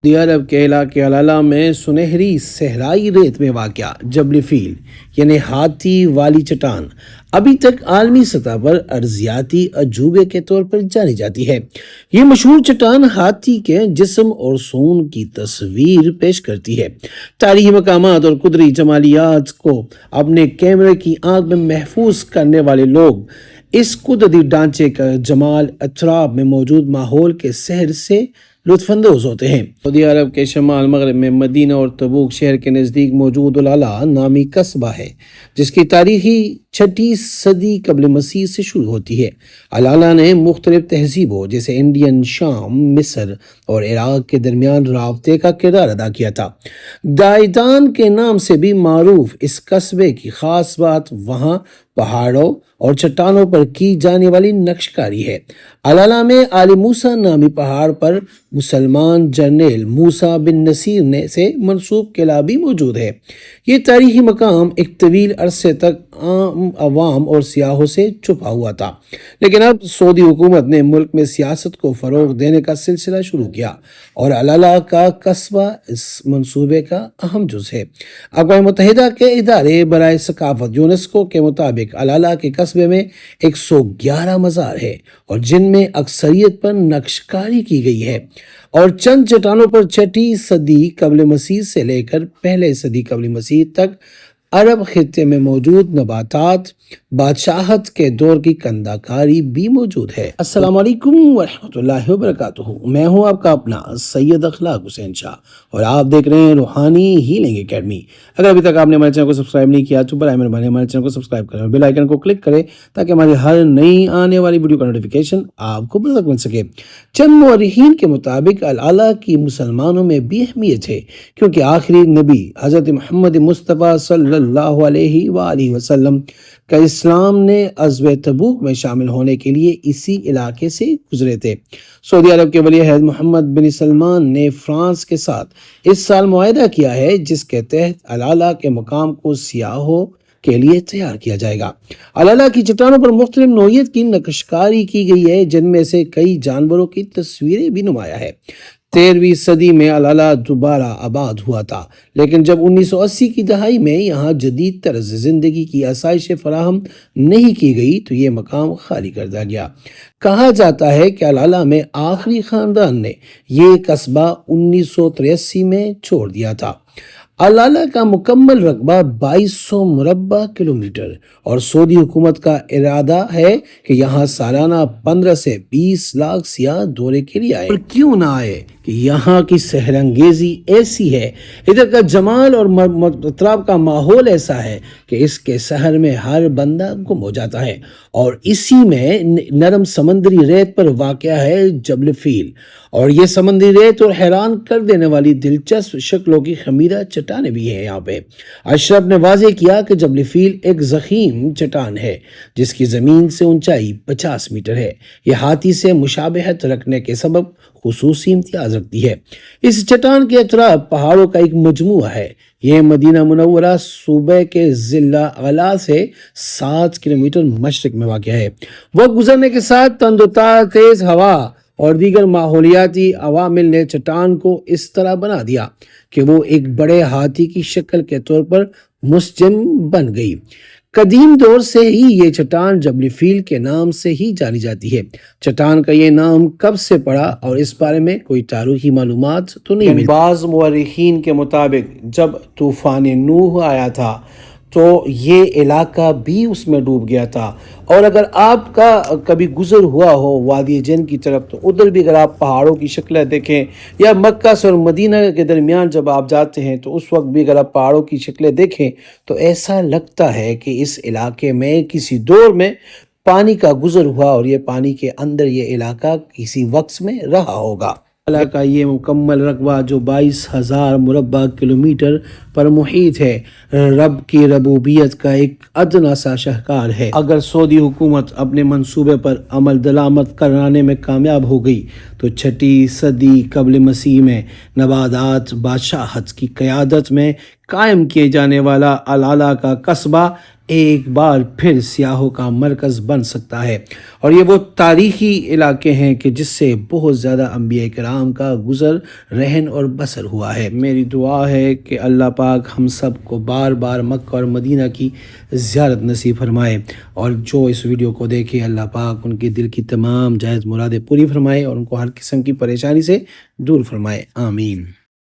سعودی عرب کے علاقے علالہ میں سنہری صحرائی ریت میں واقع جبل فیل یعنی ہاتھی والی چٹان ابھی تک عالمی سطح پر ارضیاتی عجوبے کے طور پر جانی جاتی ہے۔ یہ مشہور چٹان ہاتھی کے جسم اور سون کی تصویر پیش کرتی ہے۔ تاریخی مقامات اور قدرتی جمالیات کو اپنے کیمرے کی آنکھ میں محفوظ کرنے والے لوگ اس قدرتی ڈھانچے کا جمال اطراف میں موجود ماحول کے سحر سے لطف اندوز ہوتے ہیں۔ سعودی عرب کے شمال مغرب میں مدینہ اور تبوک شہر کے نزدیک موجود علالہ نامی قصبہ ہے، جس کی تاریخی 6 صدی قبل مسیح سے شروع ہوتی ہے۔ علالہ نے مختلف تہذیبوں جیسے انڈین، شام، مصر اور عراق کے درمیان رابطے کا کردار ادا کیا تھا۔ دائدان کے نام سے بھی معروف اس قصبے کی خاص بات وہاں پہاڑوں اور چٹانوں پر کی جانے والی نقش کاری ہے۔ علالہ میں آل موسیٰ نامی پہاڑ پر مسلمان جرنیل موسیٰ بن نصیر سے منسوب قلعہ بھی موجود ہے۔ یہ تاریخی مقام ایک طویل عرصے تک عام عوام اور سیاحوں سے چھپا ہوا تھا، لیکن اب سعودی حکومت نے ملک میں سیاست کو فروغ دینے کا سلسلہ شروع کیا اور علالہ کا قصبہ اس منصوبے کا اہم جز ہے۔ اقوام متحدہ کے ادارے برائے ثقافت یونیسکو کے مطابق علالہ کے قصبے میں 111 مزار ہے اور جن میں اکثریت پر نقش کاری کی گئی ہے اور چند چٹانوں پر 6 صدی قبل مسیح سے لے کر پہلے صدی قبل مسیح تک عرب خطے میں موجود نباتات بادشاہت کے دور کی کندہ کاری بھی موجود ہے۔ السلام علیکم ورحمۃ اللہ وبرکاتہ۔ میں ہوں آپ کا اپنا سید اخلاق حسین شاہ اور آپ دیکھ رہے ہیں روحانی ہیلنگ اکیڈمی۔ اگر ابھی تک آپ نے ہمارے چینل کو سبسکرائب نہیں کیا تو برائے مہربانی ہمارے چینل کو سبسکرائب کریں اور بیل آئیکن کو کلک کریں تاکہ ہماری ہر نئی آنے والی ویڈیو کا نوٹیفیکیشن آپ کو بر وقت مل سکے۔ چند مورخین کے مطابق علالہ کی مسلمانوں میں بھی اہمیت ہے، کیونکہ آخری نبی حضرت محمد مصطفیٰ صلی اللہ علیہ وآلہ وسلم کا اسلام نے غزوہ تبوک میں شامل ہونے کے لیے اسی علاقے سے گزرے تھے۔ سعودی عرب کے ولی عہد محمد بن سلمان نے فرانس کے ساتھ اس سال معاہدہ کیا ہے، جس کے تحت علالہ کے مقام کو سیاحوں کے لیے تیار کیا جائے گا۔ علالہ کی چٹانوں پر مختلف نوعیت کی نقش کاری کی گئی ہے، جن میں سے کئی جانوروں کی تصویریں بھی نمایاں ہے۔ 13ویں صدی میں علالہ دوبارہ آباد ہوا تھا، لیکن جب 1980 کی دہائی میں یہاں جدید طرز زندگی کی آسائشیں فراہم نہیں کی گئی تو یہ مقام خالی کر دیا گیا۔ کہا جاتا ہے کہ علالہ میں آخری خاندان نے یہ قصبہ 1983 میں چھوڑ دیا تھا۔ علالہ کا مکمل رقبہ 2200 مربع کلومیٹر اور سعودی حکومت کا ارادہ ہے کہ یہاں سالانہ 15 سے 20 لاکھ سیاح دورے کے لیے آئے۔ اور کیوں نہ آئے کہ یہاں کی سحر انگیزی ایسی ہے، ادھر کا جمال اور اطراف کا ماحول ایسا ہے کہ اس کے سحر میں ہر بندہ گم ہو جاتا ہے۔ اور اسی میں نرم سمندری ریت پر واقع ہے جبل فیل، اور یہ سمندری ریت اور حیران کر دینے والی دلچسپ شکلوں کی خمیرہ چٹانیں بھی ہیں یہاں پہ۔ اشرف نے واضح کیا کہ جبل فیل ایک ضخیم چٹان ہے جس کی زمین سے اونچائی 50 میٹر ہے۔ یہ ہاتھی سے مشابہت رکھنے کے سبب خصوصی امتیاز رکھتی ہے۔ اس چٹان کے اطراف پہاڑوں کا ایک مجموعہ ہے۔ یہ مدینہ منورہ صوبہ کے ضلع اعلیٰ سے 7 کلومیٹر مشرق میں واقع ہے۔ وقت گزرنے کے ساتھ تند و تیز ہوا اور دیگر ماحولیاتی عوامل نے چٹان کو اس طرح بنا دیا کہ وہ ایک بڑے ہاتھی کی شکل کے طور پر منسجم بن گئی۔ قدیم دور سے ہی یہ چٹان جبل فیل کے نام سے ہی جانی جاتی ہے۔ چٹان کا یہ نام کب سے پڑا اور اس بارے میں کوئی تاریخی معلومات تو نہیں ملتی۔ بعض مورخین کے مطابق جب طوفان نوح آیا تھا تو یہ علاقہ بھی اس میں ڈوب گیا تھا، اور اگر آپ کا کبھی گزر ہوا ہو وادی جن کی طرف تو ادھر بھی اگر آپ پہاڑوں کی شکلیں دیکھیں، یا مکہ سے اور مدینہ کے درمیان جب آپ جاتے ہیں تو اس وقت بھی اگر آپ پہاڑوں کی شکلیں دیکھیں تو ایسا لگتا ہے کہ اس علاقے میں کسی دور میں پانی کا گزر ہوا اور یہ پانی کے اندر یہ علاقہ کسی وقت میں رہا ہوگا۔ علالہ کا یہ مکمل رقبہ جو 22,000 مربع کلومیٹر پر محیط ہے، رب کی ربوبیت کا ایک ادنا سا شاہکار ہے۔ اگر سعودی حکومت اپنے منصوبے پر عمل درآمد کرانے میں کامیاب ہو گئی تو 6 صدی قبل مسیح میں نباتات بادشاہت کی قیادت میں قائم کیے جانے والا علالہ کا قصبہ ایک بار پھر سیاحوں کا مرکز بن سکتا ہے، اور یہ وہ تاریخی علاقے ہیں کہ جس سے بہت زیادہ انبیاء کرام کا گزر رہن اور بسر ہوا ہے۔ میری دعا ہے کہ اللہ پاک ہم سب کو بار بار مکہ اور مدینہ کی زیارت نصیب فرمائے، اور جو اس ویڈیو کو دیکھے اللہ پاک ان کے دل کی تمام جائز مرادیں پوری فرمائے اور ان کو ہر قسم کی پریشانی سے دور فرمائے، آمین۔